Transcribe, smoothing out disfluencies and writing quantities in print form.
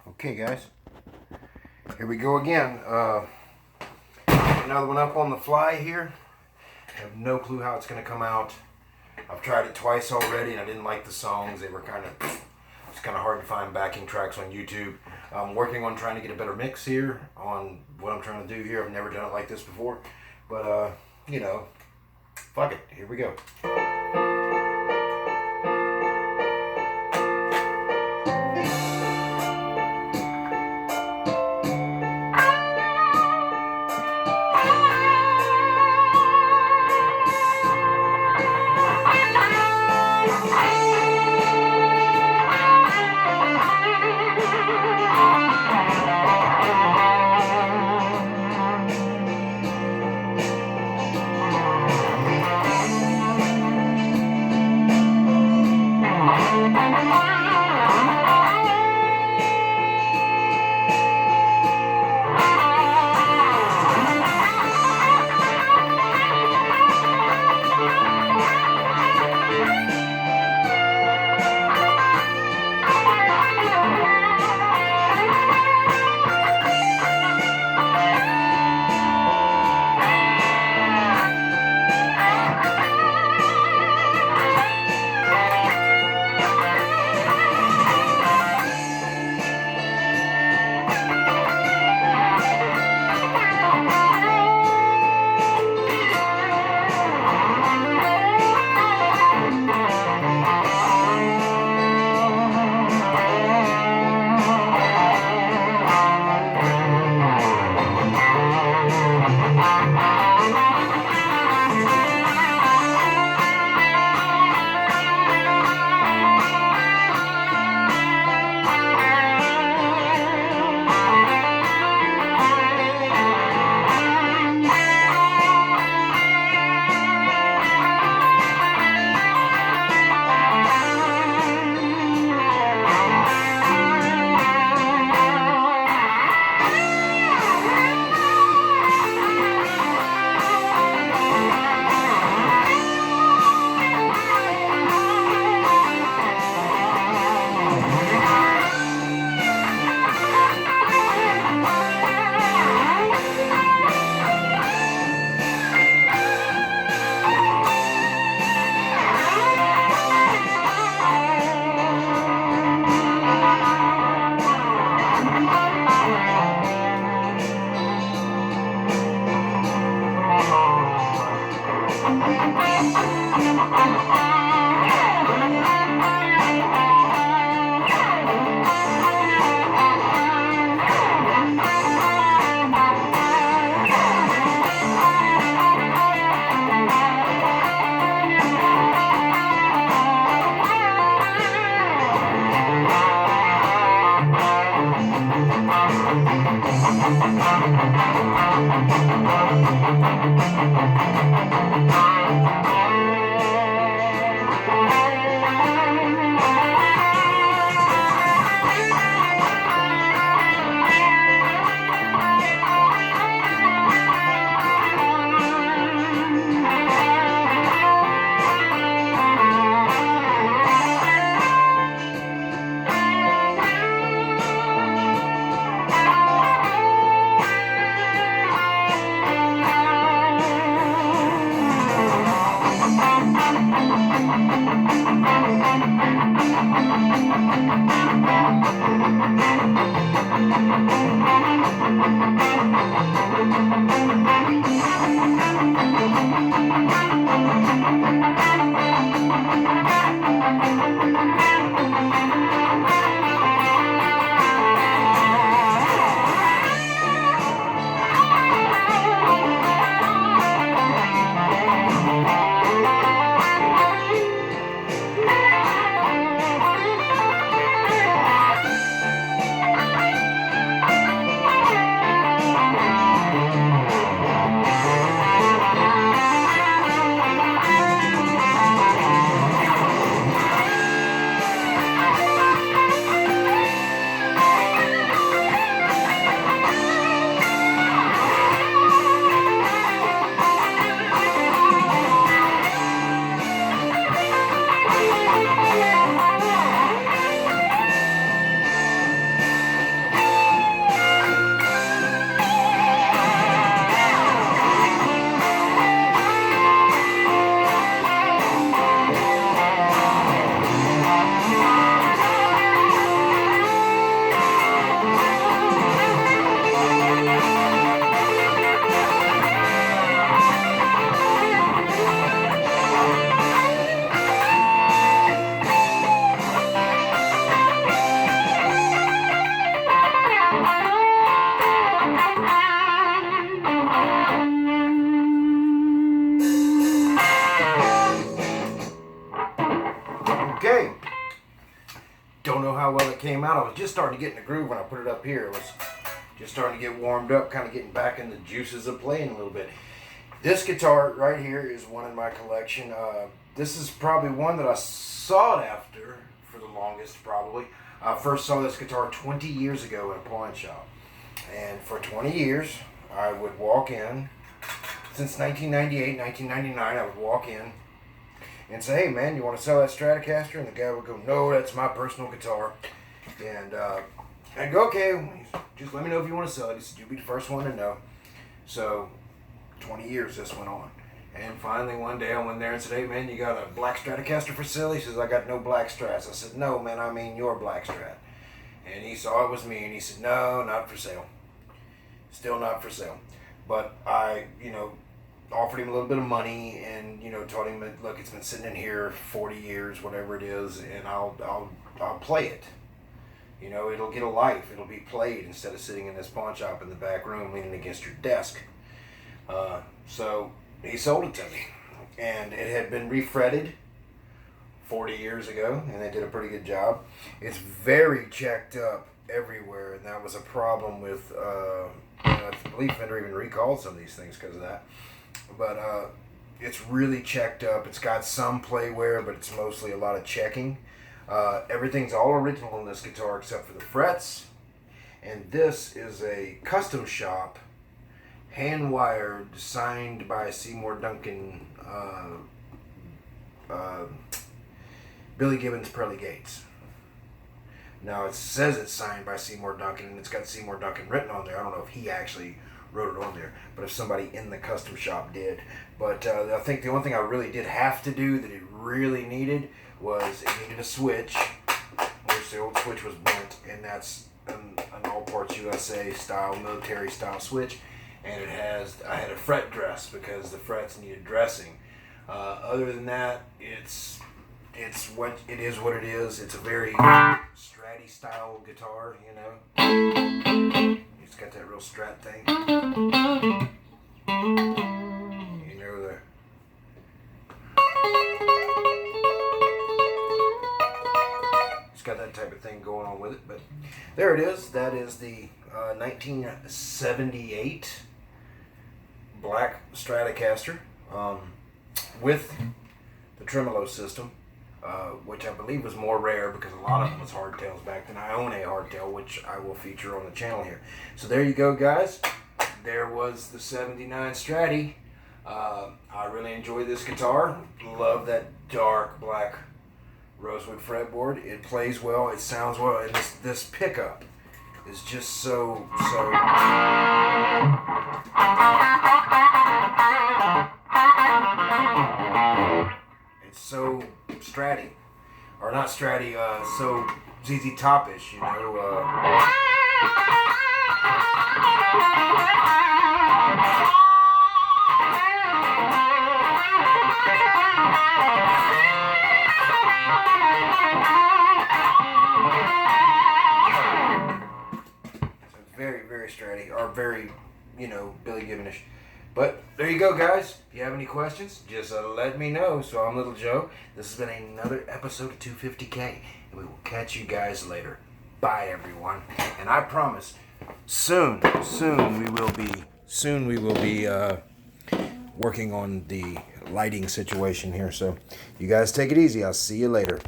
Okay guys, here we go again. Another one up on the fly here. I have no clue how it's going to come out. I've tried it twice already and I didn't like the songs. They were it's kind of hard to find backing tracks on YouTube. I'm working on trying to get a better mix here on what I'm trying to do here. I've never done it like this before. But, you know, fuck it. Here we go. don't know how well it came out. I was just starting to get in the groove when I put it up here. It was just starting to get warmed up, kind of getting back in the juices of playing a little bit. This guitar right here is one in my collection. This is probably one that I sought after for the longest, probably. I first saw this guitar 20 years ago in a pawn shop. And for 20 years, I would walk in. Since 1998, 1999, I would walk in and say, hey man, you want to sell that Stratocaster? And the guy would go, no, that's my personal guitar. And I'd go, okay, just let me know if you want to sell it. He said, you'll be the first one to know. So 20 years this went on. And finally one day I went there and said, hey man, you got a black Stratocaster for sale? He says, I got no black Strats. I said, no man, I mean your black Strat. And he saw it was me and he said, no, not for sale. Still not for sale. But I, offered him a little bit of money and, told him that, look, it's been sitting in here 40 years, whatever it is, and I'll play it. It'll get a life. It'll be played instead of sitting in this pawn shop in the back room leaning against your desk. So he sold it to me. And it had been refretted 40 years ago, and they did a pretty good job. It's very checked up everywhere, and that was a problem with, I believe Fender even recalled some of these things because of that. But it's really checked up. It's got some play wear, but it's mostly a lot of checking. Everything's all original in this guitar except for the frets. And this is a custom shop, hand-wired, signed by Seymour Duncan, Billy Gibbons, Pearly Gates. Now it says it's signed by Seymour Duncan, and it's got Seymour Duncan written on there. I don't know if he actually wrote it on there, but if somebody in the custom shop did. But I think the only thing I really did have to do that it really needed was it needed a switch, which the old switch was bent, and that's an All Parts USA style, military style switch. And I had a fret dress because the frets needed dressing. Other than that, it's what it is. What it is. It's a very Stratty style guitar, It's got that real Strat thing. It's got that type of thing going on with it. But there it is. That is the 1978 black Stratocaster with the tremolo system. Which I believe was more rare because a lot of them was hardtails back then. I own a hardtail, which I will feature on the channel here. So there you go, guys. There was the 79 Stratty. I really enjoy this guitar. Love that dark black rosewood fretboard. It plays well. It sounds well. And this pickup is just so it's so Stratty, or not Stratty, so ZZ Top-ish, So very, very Stratty, or very, Billy Gibbonish. But there you go, guys. If you have any questions, just let me know. So I'm Little Joe. This has been another episode of 250K, and we will catch you guys later. Bye, everyone. And I promise, soon we will be working on the lighting situation here. So you guys take it easy. I'll see you later.